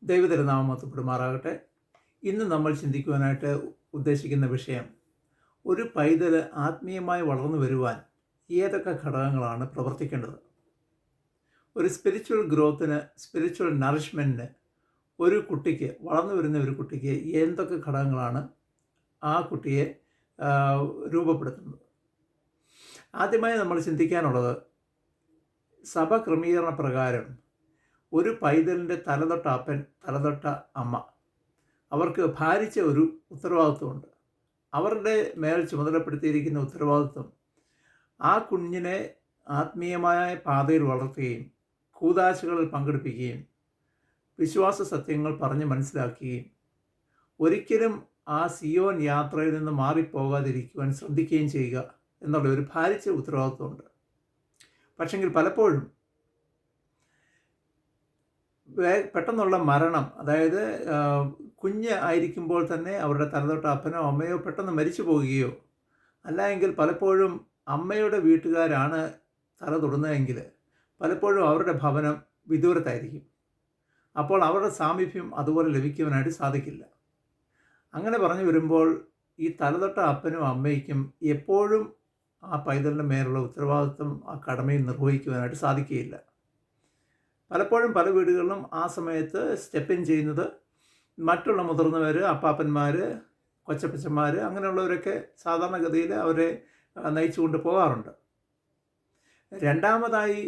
ദൈവതിരുനാമം മഹത്വപ്പെടുമാറാകട്ടെ. ഇന്ന് നമ്മൾ ചിന്തിക്കുവാനായിട്ട് ഉദ്ദേശിക്കുന്ന വിഷയം, ഒരു പൈതൽ ആത്മീയമായി വളർന്നു വരുവാൻ ഏതൊക്കെ ഘടകങ്ങളാണ് പ്രവർത്തിക്കേണ്ടത്. ഒരു സ്പിരിച്വൽ ഗ്രോത്തിന്, സ്പിരിച്വൽ നറിഷ്മെൻറ്റിന് ഒരു കുട്ടിക്ക്, വളർന്നു വരുന്ന ഒരു കുട്ടിക്ക് എന്തൊക്കെ ഘടകങ്ങളാണ് ആ കുട്ടിയെ രൂപപ്പെടുത്തുന്നത്. ആദ്യമായി നമ്മൾ ചിന്തിക്കാനുള്ളത്, സഭ ക്രമീകരണ പ്രകാരം ഒരു പൈതലിൻ്റെ തലതൊട്ട അപ്പൻ, തലതൊട്ട അമ്മ, അവർക്ക് ഭാരിച്ച ഒരു ഉത്തരവാദിത്വമുണ്ട്. അവരുടെ മേൽ ചുമതലപ്പെടുത്തിയിരിക്കുന്ന ഉത്തരവാദിത്വം ആ കുഞ്ഞിനെ ആത്മീയമായ പാതയിൽ വളർത്തുകയും കൂദാശകളിൽ പങ്കെടുപ്പിക്കുകയും വിശ്വാസ സത്യങ്ങൾ പറഞ്ഞ് മനസ്സിലാക്കുകയും ഒരിക്കലും ആ സിയോൻ യാത്രയിൽ നിന്ന് മാറിപ്പോകാതിരിക്കുവാൻ ശ്രദ്ധിക്കുകയും ചെയ്യുക എന്നുള്ള ഒരു ഭാരിച്ച ഉത്തരവാദിത്വമുണ്ട്. പക്ഷെങ്കിൽ പലപ്പോഴും പെട്ടെന്നുള്ള മരണം, അതായത് കുഞ്ഞ് ആയിരിക്കുമ്പോൾ തന്നെ അവരുടെ തലതൊട്ട അപ്പനോ അമ്മയോ പെട്ടെന്ന് മരിച്ചു പോകുകയോ, അല്ല എങ്കിൽ പലപ്പോഴും അമ്മയുടെ വീട്ടുകാരാണ് തല തൊടുന്നതെങ്കിൽ പലപ്പോഴും അവരുടെ ഭവനം വിദൂരത്തായിരിക്കും. അപ്പോൾ അവരുടെ സാമീപ്യം അതുപോലെ ലഭിക്കുവാനായിട്ട് സാധിക്കില്ല. അങ്ങനെ പറഞ്ഞു വരുമ്പോൾ ഈ തലതൊട്ട അപ്പനും അമ്മയ്ക്കും എപ്പോഴും ആ പൈതലിൻ്റെ മേലുള്ള ഉത്തരവാദിത്വം, ആ കടമയും നിർവഹിക്കുവാനായിട്ട് സാധിക്കുകയില്ല. പലപ്പോഴും പല വീടുകളിലും ആ സമയത്ത് സ്റ്റെപ്പ് ഇൻ ചെയ്യുന്നത് മറ്റുള്ള മുതിർന്നവർ, അപ്പാപ്പന്മാർ, കൊച്ചപ്പച്ചന്മാർ, അങ്ങനെയുള്ളവരൊക്കെ സാധാരണഗതിയിൽ അവരെ നയിച്ചുകൊണ്ട് പോകാറുണ്ട്. രണ്ടാമതായി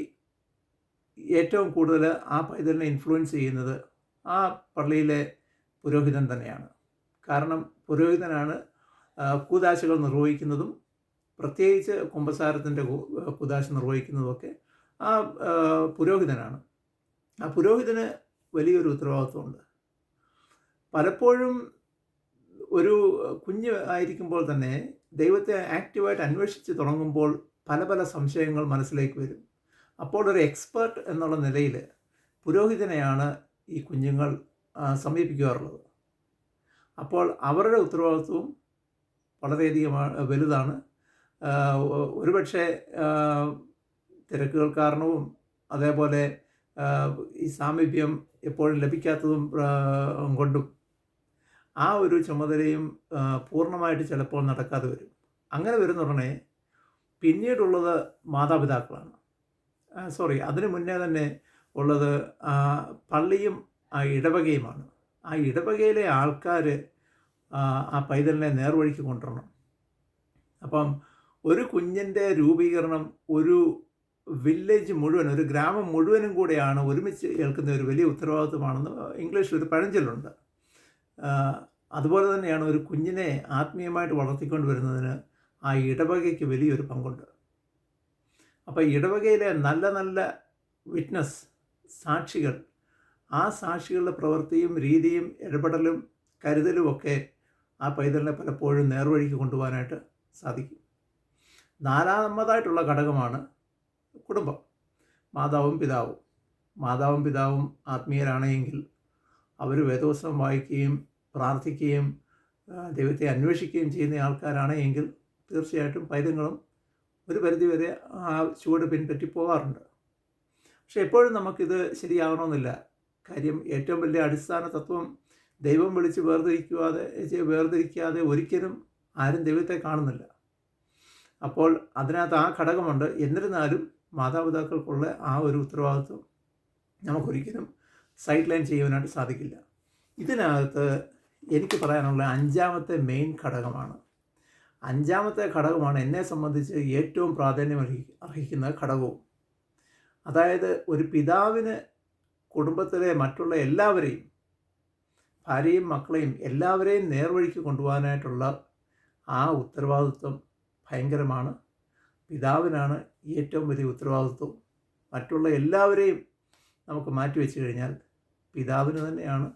ഏറ്റവും കൂടുതൽ ആ പൈതലിനെ ഇൻഫ്ലുവൻസ് ചെയ്യുന്നത് ആ പള്ളിയിലെ പുരോഹിതൻ തന്നെയാണ്. കാരണം പുരോഹിതനാണ് കൂദാശകൾ നിർവഹിക്കുന്നതും, പ്രത്യേകിച്ച് കുമ്പസാരത്തിൻ്റെ കൂദാശ നിർവഹിക്കുന്നതുമൊക്കെ ആ പുരോഹിതനാണ്. ആ പുരോഹിതന് വലിയൊരു ഉത്തരവാദിത്വമുണ്ട്. പലപ്പോഴും ഒരു കുഞ്ഞ് ആയിരിക്കുമ്പോൾ തന്നെ ദൈവത്തെ ആക്റ്റീവായിട്ട് അന്വേഷിച്ച് തുടങ്ങുമ്പോൾ പല പല സംശയങ്ങൾ മനസ്സിലേക്ക് വരും. അപ്പോൾ ഒരു എക്സ്പേർട്ട് എന്നുള്ള നിലയിൽ പുരോഹിതനെയാണ് ഈ കുഞ്ഞുങ്ങൾ സമീപിക്കാറുള്ളത്. അപ്പോൾ അവരുടെ ഉത്തരവാദിത്വവും വളരെയധികം വലുതാണ്. ഒരുപക്ഷെ തിരക്കുകൾ കാരണവും അതേപോലെ ഈ സാമീപ്യം എപ്പോഴും ലഭിക്കാത്തതും കൊണ്ടും ആ ഒരു ചുമതലയും പൂർണ്ണമായിട്ട് ചിലപ്പോൾ നടക്കാതെ വരും. അങ്ങനെ വരുന്ന ഉടനെ പിന്നീടുള്ളത് മാതാപിതാക്കളാണ്. അതിനു മുന്നേ തന്നെ ഉള്ളത് പള്ളിയും ആ ഇടവകയുമാണ്. ആ ഇടവകയിലെ ആൾക്കാർ ആ പൈതലിനെ നേർവഴിക്ക് കൊണ്ടുവരണം. അപ്പം ഒരു കുഞ്ഞിൻ്റെ രൂപീകരണം ഒരു വില്ലേജ് മുഴുവൻ, ഒരു ഗ്രാമം മുഴുവനും കൂടെയാണ് ഒരുമിച്ച് ഏൽക്കുന്ന ഒരു വലിയ ഉത്തരവാദിത്വമാണെന്ന് ഇംഗ്ലീഷിൽ ഒരു പഴഞ്ചൊല്ലുണ്ട്. അതുപോലെ തന്നെയാണ് ഒരു കുഞ്ഞിനെ ആത്മീയമായിട്ട് വളർത്തിക്കൊണ്ട് വരുന്നതിന് ആ ഇടവകയ്ക്ക് വലിയൊരു പങ്കുണ്ട്. അപ്പോൾ ഇടവകയിലെ നല്ല നല്ല വിറ്റ്നസ്, സാക്ഷികൾ, ആ സാക്ഷികളുടെ പ്രവൃത്തിയും രീതിയും ഇടപെടലും കരുതലും ഒക്കെ ആ പൈതലിനെ പലപ്പോഴും നേർവഴിക്ക് കൊണ്ടുപോകാനായിട്ട് സാധിക്കും. നാലാമതായിട്ടുള്ള ഘടകമാണ് കുടുംബം, മാതാവും പിതാവും. മാതാവും പിതാവും ആത്മീയരാണെങ്കിൽ അവർ വേദപുസ്തകം വായിക്കുകയും പ്രാർത്ഥിക്കുകയും ദൈവത്തെ അന്വേഷിക്കുകയും ചെയ്യുന്ന ആൾക്കാരാണ് എങ്കിൽ തീർച്ചയായിട്ടും പൈതങ്ങളും ഒരു പരിധിവരെ ആ ചുവട് പിൻപറ്റി പോകാറുണ്ട്. പക്ഷെ എപ്പോഴും നമുക്കിത് ശരിയാകണമെന്നില്ല. കാര്യം, ഏറ്റവും വലിയ അടിസ്ഥാന തത്വം, ദൈവം വിളിച്ച് വേർതിരിക്കാതെ ഒരിക്കലും ആരും ദൈവത്തെ കാണുന്നില്ല. അപ്പോൾ അതിനകത്ത് ആ ഘടകമുണ്ട്. എന്നിരുന്നാലും മാതാപിതാക്കൾക്കുള്ള ആ ഒരു ഉത്തരവാദിത്വം നമുക്കൊരിക്കലും സൈഡ് ലൈൻ ചെയ്യുവാനായിട്ട് സാധിക്കില്ല. ഇതിനകത്ത് എനിക്ക് പറയാനുള്ള അഞ്ചാമത്തെ മെയിൻ ഘടകമാണ്. അഞ്ചാമത്തെ ഘടകമാണ് എന്നെ സംബന്ധിച്ച് ഏറ്റവും പ്രാധാന്യം അർഹിക്കുന്ന ഘടകവും. അതായത്, ഒരു പിതാവിന് കുടുംബത്തിലെ മറ്റുള്ള എല്ലാവരെയും, ഭാര്യയും മക്കളെയും എല്ലാവരെയും നേർവഴിക്ക് കൊണ്ടുപോകാനായിട്ടുള്ള ആ ഉത്തരവാദിത്വം ഭയങ്കരമാണ്. പിതാവിനാണ് ഏറ്റവും വലിയ ഉത്തരവാദിത്വം. മറ്റുള്ള എല്ലാവരെയും നമുക്ക് മാറ്റിവെച്ച് കഴിഞ്ഞാൽ പിതാവിന് തന്നെയാണ്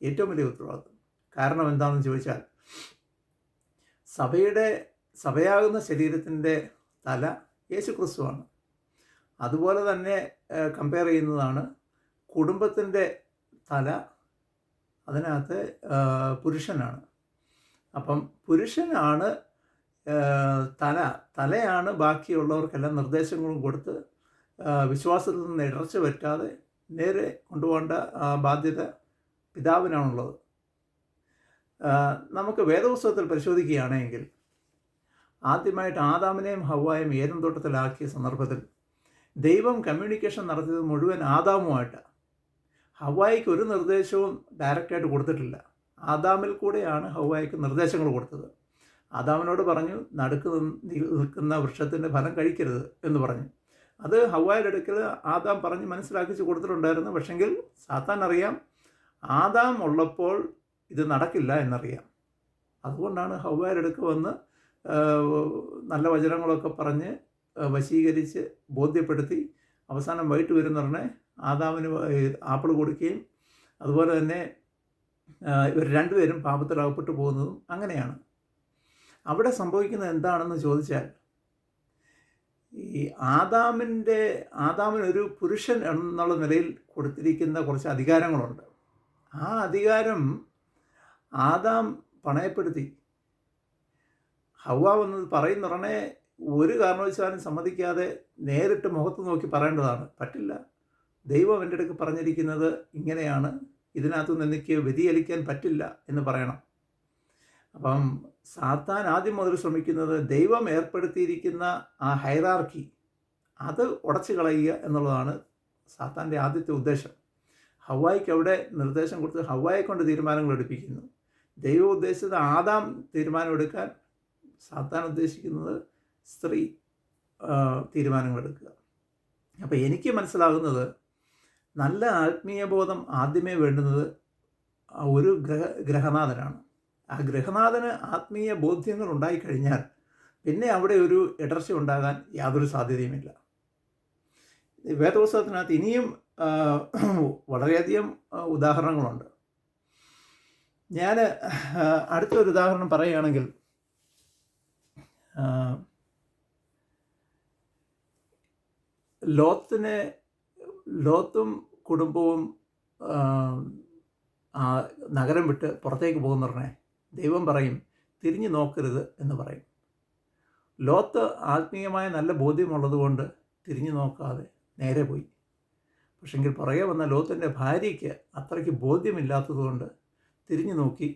ഏറ്റവും വലിയ ഉത്തരവാദിത്വം. കാരണം എന്താണെന്ന് ചോദിച്ചാൽ, സഭയാകുന്ന ശരീരത്തിൻ്റെ തല യേശു ക്രിസ്തുവാണ്. അതുപോലെ തന്നെ കമ്പയർ ചെയ്യുന്നതാണ് കുടുംബത്തിൻ്റെ തല, അതിനകത്ത് പുരുഷനാണ്. അപ്പം പുരുഷനാണ് തലയാണ് ബാക്കിയുള്ളവർക്കെല്ലാം നിർദ്ദേശങ്ങളും കൊടുത്ത് വിശ്വാസത്തിൽ നിന്ന് ഇടർച്ച പറ്റാതെ നേരെ കൊണ്ടുപോകേണ്ട ബാധ്യത പിതാവിനാണുള്ളത്. നമുക്ക് വേദപുസ്തകത്തിൽ പരിശോധിക്കുകയാണെങ്കിൽ ആദ്യമായിട്ട് ആദാമിനെയും ഹവ്വായും ഏദൻ തോട്ടത്തിലാക്കിയ സന്ദർഭത്തിൽ ദൈവം കമ്മ്യൂണിക്കേഷൻ നടത്തിയത് മുഴുവൻ ആദാമുമായിട്ടാണ്. ഹവ്വായിക്ക് ഒരു നിർദ്ദേശവും ഡയറക്റ്റായിട്ട് കൊടുത്തിട്ടില്ല. ആദാമിൽ കൂടെയാണ് ഹവ്വായിക്ക് നിർദ്ദേശങ്ങൾ കൊടുത്തത്. ആദാമിനോട് പറഞ്ഞു, നടുക്ക് നിൽക്കുന്ന വൃക്ഷത്തിൻ്റെ ഫലം കഴിക്കരുത് എന്ന് പറഞ്ഞു. അത് ഹവ്വായുടെ അടുക്കൽ ആദാം പറഞ്ഞ് മനസ്സിലാക്കിച്ച് കൊടുത്തിട്ടുണ്ടായിരുന്നു. പക്ഷെങ്കിൽ സാത്താൻ അറിയാം, ആദാം ഉള്ളപ്പോൾ ഇത് നടക്കില്ല എന്നറിയാം. അതുകൊണ്ടാണ് ഹവ്വായുടെ അടുക്ക് വന്ന് നല്ല വചനങ്ങളൊക്കെ പറഞ്ഞ് വശീകരിച്ച് ബോധ്യപ്പെടുത്തി അവസാനം വൈകിട്ട് വരുന്നറിനെ ആദാമിന് ആപ്പിൾ കൊടുക്കുകയും അതുപോലെ തന്നെ ഇവർ രണ്ടുപേരും പാപത്തിലകപ്പെട്ടു പോകുന്നതും അങ്ങനെയാണ്. അവിടെ സംഭവിക്കുന്നത് എന്താണെന്ന് ചോദിച്ചാൽ, ഈ ആദാമിനൊരു പുരുഷൻ എന്നുള്ള നിലയിൽ കൊടുത്തിരിക്കുന്ന കുറച്ച് അധികാരങ്ങളുണ്ട്. ആ അധികാരം ആദാം പണയപ്പെടുത്തി. ഹവ്വ വന്നത് പറയുന്നുടനെ ഒരു കാരണവശാലും സമ്മതിക്കാതെ നേരിട്ട് മുഖത്ത് നോക്കി പറയേണ്ടതാണ്. പറ്റില്ല, ദൈവം എൻ്റെ അടുക്ക് പറഞ്ഞിരിക്കുന്നത് ഇങ്ങനെയാണ്, ഇതിനകത്തുനിന്ന് എനിക്ക് വ്യതിചലിക്കാൻ പറ്റില്ല എന്ന് പറയണം. അപ്പം സാത്താൻ ആദ്യം മുതൽ ശ്രമിക്കുന്നത് ദൈവം ഏർപ്പെടുത്തിയിരിക്കുന്ന ആ ഹൈറാർക്കി അത് ഉടച്ചു കളയുക എന്നുള്ളതാണ് സാത്താൻ്റെ ആദ്യത്തെ ഉദ്ദേശം. ഹവ്വായ്ക്ക് അവിടെ നിർദ്ദേശം കൊടുത്ത് ഹവ്വായെ കൊണ്ട് തീരുമാനങ്ങൾ എടുപ്പിക്കുന്നു. ദൈവം ഉദ്ദേശിച്ചത് ആദാം തീരുമാനമെടുക്കാൻ, സാത്താൻ ഉദ്ദേശിക്കുന്നത് സ്ത്രീ തീരുമാനങ്ങളെടുക്കുക. അപ്പോൾ എനിക്ക് മനസ്സിലാകുന്നത്, നല്ല ആത്മീയ ബോധം ആദ്യമേ വേണ്ടുന്നത് ഒരു ഗ്രഹനാഥനാണ്. ആ ഗ്രഹനാഥന് ആത്മീയ ബോധ്യങ്ങൾ ഉണ്ടായിക്കഴിഞ്ഞാൽ പിന്നെ അവിടെ ഒരു ഇടർച്ച ഉണ്ടാകാൻ യാതൊരു സാധ്യതയുമില്ല. വേദപുസ്തകത്തിനകത്ത് ഇനിയും വളരെയധികം ഉദാഹരണങ്ങളുണ്ട്. ഞാൻ അടുത്തൊരു ഉദാഹരണം പറയുകയാണെങ്കിൽ, ലോത്തും കുടുംബവും നഗരം വിട്ട് പുറത്തേക്ക് പോകുന്നവരെ ദൈവം പറയും, തിരിഞ്ഞു നോക്കരുത് എന്ന് പറയും. ലോത്ത് ആത്മീയമായ നല്ല ബോധ്യമുള്ളതുകൊണ്ട് തിരിഞ്ഞു നോക്കാതെ നേരെ പോയി. പക്ഷെങ്കിൽ പുറകെ വന്ന ലോത്തിൻ്റെ ഭാര്യയ്ക്ക് അത്രയ്ക്ക് ബോധ്യമില്ലാത്തതുകൊണ്ട് തിരിഞ്ഞു നോക്കി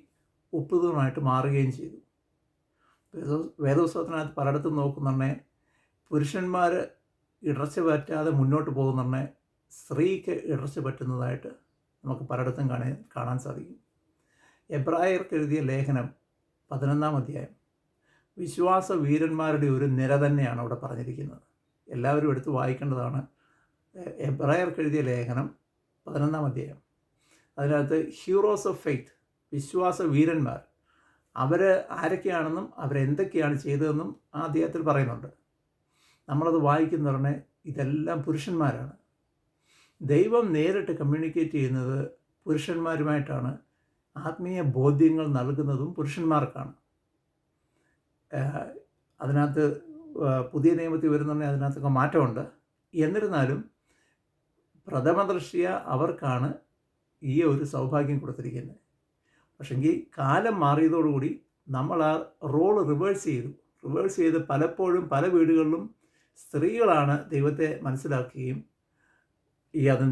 ഉപ്പുതൂണായിട്ട് മാറുകയും ചെയ്തു. വേദപുസ്തകത്തിനകത്ത് പലയിടത്തും നോക്കുന്നുണ്ടെ പുരുഷന്മാർ ഇടർച്ച പറ്റാതെ മുന്നോട്ട് പോകുന്നുണ്ടെ സ്ത്രീക്ക് ഇടർച്ച പറ്റുന്നതായിട്ട് നമുക്ക് പലയിടത്തും കാണാൻ സാധിക്കും. എബ്രായർക്ക് എഴുതിയ ലേഖനം 11-ാം അധ്യായം വിശ്വാസ വീരന്മാരുടെ ഒരു നിര തന്നെയാണ് അവിടെ പറഞ്ഞിരിക്കുന്നത്. എല്ലാവരും എടുത്ത് വായിക്കേണ്ടതാണ്. എബ്രായർക്ക് എഴുതിയ ലേഖനം 11-ാം അധ്യായം. അതിനകത്ത് ഹീറോസ് ഓഫ് ഫെയ്ത്ത്, വിശ്വാസ വീരന്മാർ, അവർ ആരൊക്കെയാണെന്നും അവരെന്തൊക്കെയാണ് ചെയ്തതെന്നും ആ അധ്യായത്തിൽ പറയുന്നുണ്ട്. നമ്മളത് വായിക്കുന്നവരെ ഇതെല്ലാം പുരുഷന്മാരാണ്. ദൈവം നേരിട്ട് കമ്മ്യൂണിക്കേറ്റ് ചെയ്യുന്നത് പുരുഷന്മാരുമായിട്ടാണ്. ആത്മീയ ബോധ്യങ്ങൾ നൽകുന്നതും പുരുഷന്മാർക്കാണ്. അതിനകത്ത് പുതിയ നിയമത്തിൽ വരുന്നുണ്ടെങ്കിൽ അതിനകത്തൊക്കെ മാറ്റമുണ്ട്. എന്നിരുന്നാലും പ്രഥമദൃഷ്ട്യാ അവർക്കാണ് ഈ ഒരു സൗഭാഗ്യം കൊടുത്തിരിക്കുന്നത്. പക്ഷെങ്കിൽ കാലം മാറിയതോടുകൂടി നമ്മൾ ആ റോള് റിവേഴ്സ് ചെയ്ത് പലപ്പോഴും പല വീടുകളിലും സ്ത്രീകളാണ് ദൈവത്തെ മനസ്സിലാക്കുകയും അത്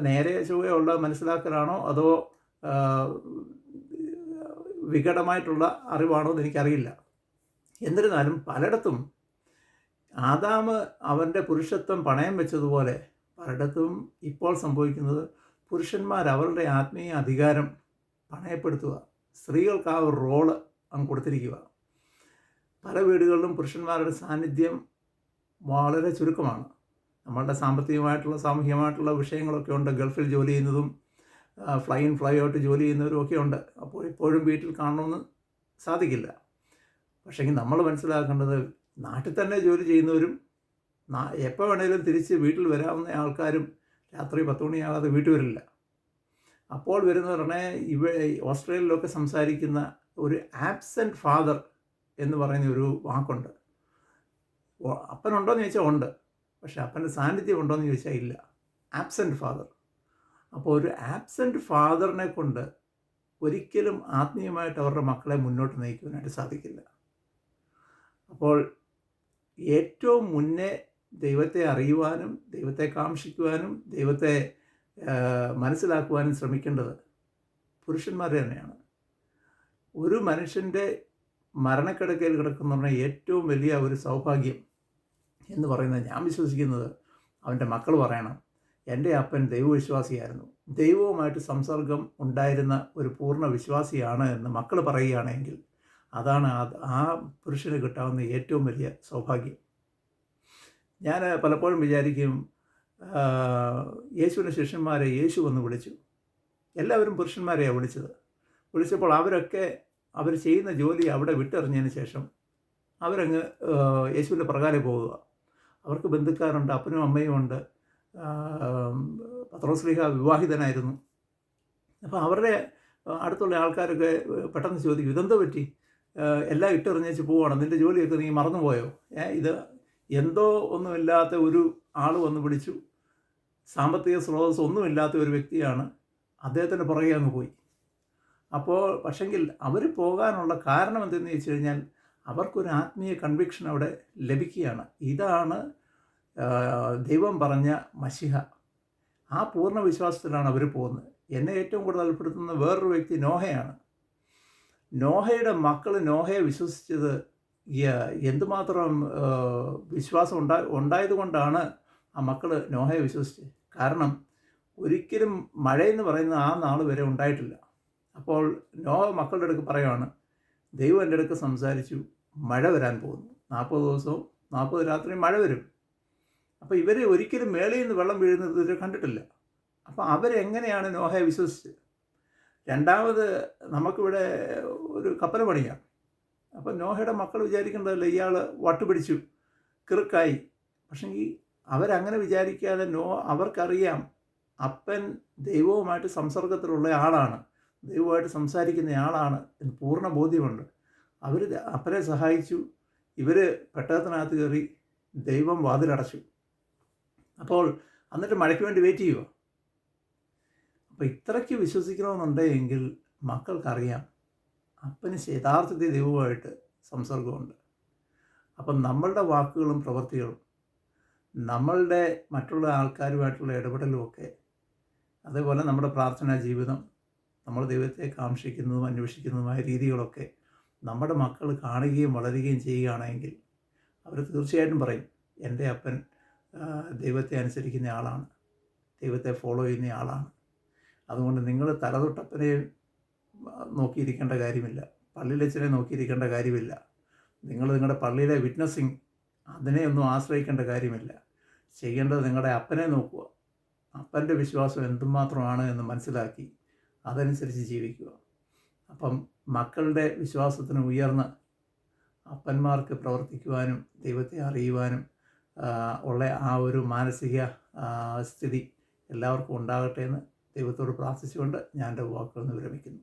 നേരെ ചൊവ്വയുള്ള മനസ്സിലാക്കലാണോ അതോ വികടമായിട്ടുള്ള അറിവാണോ എന്ന് എനിക്കറിയില്ല. എന്നിരുന്നാലും പലയിടത്തും ആദാം അവൻ്റെ പുരുഷത്വം പണയം വെച്ചതുപോലെ പലയിടത്തും ഇപ്പോൾ സംഭവിക്കുന്നത് പുരുഷന്മാർ അവരുടെ ആത്മീയ അധികാരം പണയപ്പെടുത്തുക, സ്ത്രീകൾക്ക് ആ ഒരു റോള് അങ്ങ് കൊടുത്തിരിക്കുക. പല വീടുകളിലും പുരുഷന്മാരുടെ സാന്നിധ്യം വളരെ ചുരുക്കമാണ്. നമ്മളുടെ സാമ്പത്തികമായിട്ടുള്ള സാമൂഹികമായിട്ടുള്ള വിഷയങ്ങളൊക്കെ ഉണ്ട്. ഗൾഫിൽ ജോലി ചെയ്യുന്നതും ഫ്ലൈ ഇൻ ഫ്ലൈ ഔട്ട് ജോലി ചെയ്യുന്നവരും ഒക്കെ ഉണ്ട്. അപ്പോൾ ഇപ്പോഴും വീട്ടിൽ കാണണമെന്ന് സാധിക്കില്ല. പക്ഷേങ്കിൽ നമ്മൾ മനസ്സിലാക്കേണ്ടത്, നാട്ടിൽ തന്നെ ജോലി ചെയ്യുന്നവരും എപ്പോൾ വേണേലും തിരിച്ച് വീട്ടിൽ വരാവുന്ന ആൾക്കാരും രാത്രി 10 മണിയാകാതെ വീട്ടിൽ വരില്ല. അപ്പോൾ വരുന്നവരുടെ ഓസ്ട്രേലിയയിലൊക്കെ സംസാരിക്കുന്ന ഒരു ആബ്സെൻറ്റ് ഫാദർ എന്ന് പറയുന്ന ഒരു വാക്കുണ്ട്. അപ്പനുണ്ടോയെന്ന് ചോദിച്ചാൽ ഉണ്ട്, പക്ഷെ അപ്പൻ്റെ സാന്നിധ്യം ഉണ്ടോയെന്ന് ചോദിച്ചാൽ ഇല്ല. Absent father. അപ്പോൾ ഒരു ആബ്സെൻറ്റ് ഫാദറിനെ കൊണ്ട് ഒരിക്കലും ആത്മീയമായിട്ട് അവരുടെ മക്കളെ മുന്നോട്ട് നയിക്കുവാനായിട്ട് സാധിക്കില്ല. അപ്പോൾ ഏറ്റവും മുന്നേ ദൈവത്തെ അറിയുവാനും ദൈവത്തെ കാംക്ഷിക്കുവാനും ദൈവത്തെ മനസ്സിലാക്കുവാനും ശ്രമിക്കേണ്ടത് പുരുഷന്മാർ തന്നെയാണ്. ഒരു മനുഷ്യൻ്റെ മരണക്കിടക്കയിൽ കിടക്കുന്ന ഏറ്റവും വലിയ ഒരു സൗഭാഗ്യം എന്ന് പറയുന്നത്, ഞാൻ വിശ്വസിക്കുന്നത്, അവൻ്റെ മക്കൾ പറയണം, എൻ്റെ അപ്പൻ ദൈവവിശ്വാസിയായിരുന്നു, ദൈവവുമായിട്ട് സംസർഗം ഉണ്ടായിരുന്ന ഒരു പൂർണ്ണ വിശ്വാസിയാണ് എന്ന് മക്കൾ പറയുകയാണെങ്കിൽ അതാണ് ആ പുരുഷന് കിട്ടാവുന്ന ഏറ്റവും വലിയ സൗഭാഗ്യം. ഞാൻ പലപ്പോഴും വിചാരിക്കും, യേശുവിൻ്റെ ശിഷ്യന്മാരെ യേശു വന്ന് വിളിച്ചു. എല്ലാവരും പുരുഷന്മാരെയാണ് വിളിച്ചപ്പോൾ അവരൊക്കെ അവർ ചെയ്യുന്ന ജോലി അവിടെ വിട്ടെറിഞ്ഞതിന് ശേഷം അവരങ്ങ് യേശുവിൻ്റെ പ്രകാരം പോകുക. അവർക്ക് ബന്ധുക്കാരുണ്ട്, അപ്പനും അമ്മയും ഉണ്ട്. പത്രോസ്ലീഹ വിവാഹിതനായിരുന്നു. അപ്പോൾ അവരുടെ അടുത്തുള്ള ആൾക്കാരൊക്കെ പെട്ടെന്ന് ചോദിക്കും, ഇതെന്തോ പറ്റി, എല്ലാം ഇട്ടെറിഞ്ഞേച്ച് പോവുകയാണ്, നിൻ്റെ ജോലിയൊക്കെ നീ മറന്നുപോയോ? ഇത് എന്തോ ഒന്നുമില്ലാത്ത ഒരു ആൾ വന്ന് വിളിച്ചു, സാമ്പത്തിക സ്രോതസ് ഒന്നുമില്ലാത്ത ഒരു വ്യക്തിയാണ്, അദ്ദേഹത്തിൻ്റെ പുറകെ അങ്ങ് പോയി. അപ്പോൾ പക്ഷെങ്കിൽ അവർ പോകാനുള്ള കാരണം എന്തെന്ന് ചോദിച്ചു കഴിഞ്ഞാൽ അവർക്കൊരു ആത്മീയ കൺവിക്ഷൻ അവിടെ ലഭിക്കുകയാണ്. ഇതാണ് ദൈവം പറഞ്ഞ മശിഹ. ആ പൂർണ്ണ വിശ്വാസത്തിലാണ് അവർ പോകുന്നത്. എന്നെ ഏറ്റവും കൂടുതൽ അത്ഭുതപ്പെടുത്തുന്ന വേറൊരു വ്യക്തി നോഹയാണ്. നോഹയുടെ മക്കൾ നോഹയെ വിശ്വസിച്ചത് എന്തുമാത്രം വിശ്വാസം ഉണ്ടായതുകൊണ്ടാണ് ആ മക്കൾ നോഹയെ വിശ്വസിച്ചത്. കാരണം ഒരിക്കലും മഴയെന്ന് പറയുന്ന ആ നാൾ വരെ ഉണ്ടായിട്ടില്ല. അപ്പോൾ നോഹ മക്കളുടെ അടുക്ക് പറയുവാണ്, ദൈവം എൻ്റെ അടുക്ക് സംസാരിച്ചു, മഴ വരാൻ പോകുന്നു, 40 ദിവസവും 40 രാത്രിയും മഴ വരും. അപ്പോൾ ഇവർ ഒരിക്കലും മേളിൽ നിന്ന് വെള്ളം വീഴുന്നത് ഇവർ കണ്ടിട്ടില്ല. അപ്പോൾ അവരെങ്ങനെയാണ് നോഹയെ വിശ്വസിച്ചത്? രണ്ടാമത് നമുക്കിവിടെ ഒരു കപ്പൽ പണിയാം. അപ്പോൾ നോഹയുടെ മക്കൾ വിചാരിക്കേണ്ടതല്ല, ഇയാൾ വട്ടുപിടിച്ചു, കിറുക്കായി. പക്ഷെങ്കിൽ അവരങ്ങനെ വിചാരിക്കാതെ അവർക്കറിയാം അപ്പൻ ദൈവവുമായിട്ട് സംസർഗത്തിലുള്ള ആളാണ്, ദൈവമായിട്ട് സംസാരിക്കുന്ന ആളാണ് എന്ന് പൂർണ്ണ ബോധ്യമുണ്ട്. അവർ അപ്പനെ സഹായിച്ചു. ഇവർ പെട്ടകത്തിനകത്ത് കയറി, ദൈവം വാതിലടച്ചു. അപ്പോൾ എന്നിട്ട് മഴയ്ക്ക് വേണ്ടി വെയിറ്റ് ചെയ്യുക. അപ്പോൾ ഇത്രയ്ക്ക് വിശ്വസിക്കണമെന്നുണ്ടെങ്കിൽ മക്കൾക്കറിയാം അപ്പന് യഥാർത്ഥത്തിൽ ദൈവവുമായിട്ട് സംസർഗമുണ്ട്. അപ്പം നമ്മളുടെ വാക്കുകളും പ്രവൃത്തികളും നമ്മളുടെ മറ്റുള്ള ആൾക്കാരുമായിട്ടുള്ള ഇടപെടലുമൊക്കെ, അതേപോലെ നമ്മുടെ പ്രാർത്ഥനാ ജീവിതം, നമ്മൾ ദൈവത്തെ കാക്ഷിക്കുന്നതും അന്വേഷിക്കുന്നതുമായ രീതികളൊക്കെ നമ്മുടെ മക്കൾ കാണുകയും വളരുകയും ചെയ്യുകയാണെങ്കിൽ അവർ തീർച്ചയായിട്ടും പറയും, എൻ്റെ അപ്പൻ ദൈവത്തെ അനുസരിക്കുന്ന ആളാണ്, ദൈവത്തെ ഫോളോ ചെയ്യുന്ന ആളാണ്. അതുകൊണ്ട് നിങ്ങൾ തലതൊട്ടപ്പനെ നോക്കിയിരിക്കേണ്ട കാര്യമില്ല, പള്ളിയിലച്ഛനെ നോക്കിയിരിക്കേണ്ട കാര്യമില്ല, നിങ്ങൾ നിങ്ങളുടെ പള്ളിയിലെ വിറ്റ്നസ്സിങ് അതിനെ ഒന്നും ആശ്രയിക്കേണ്ട കാര്യമില്ല. ചെയ്യേണ്ടത് നിങ്ങളുടെ അപ്പനെ നോക്കുക, അപ്പൻ്റെ വിശ്വാസം എന്തുമാത്രമാണ് എന്ന് മനസ്സിലാക്കി അതനുസരിച്ച് ജീവിക്കുക. അപ്പം മക്കളുടെ വിശ്വാസത്തിന് ഉയർന്ന് അപ്പന്മാർക്ക് പ്രവർത്തിക്കുവാനും ദൈവത്തെ അറിയുവാനും ഉള്ള ആ ഒരു മാനസിക സ്ഥിതി എല്ലാവർക്കും ഉണ്ടാകട്ടെ എന്ന് ദൈവത്തോട് പ്രാർത്ഥിച്ചുകൊണ്ട് ഞാൻ എൻ്റെ വാക്കുകൾ വിരമിക്കുന്നു.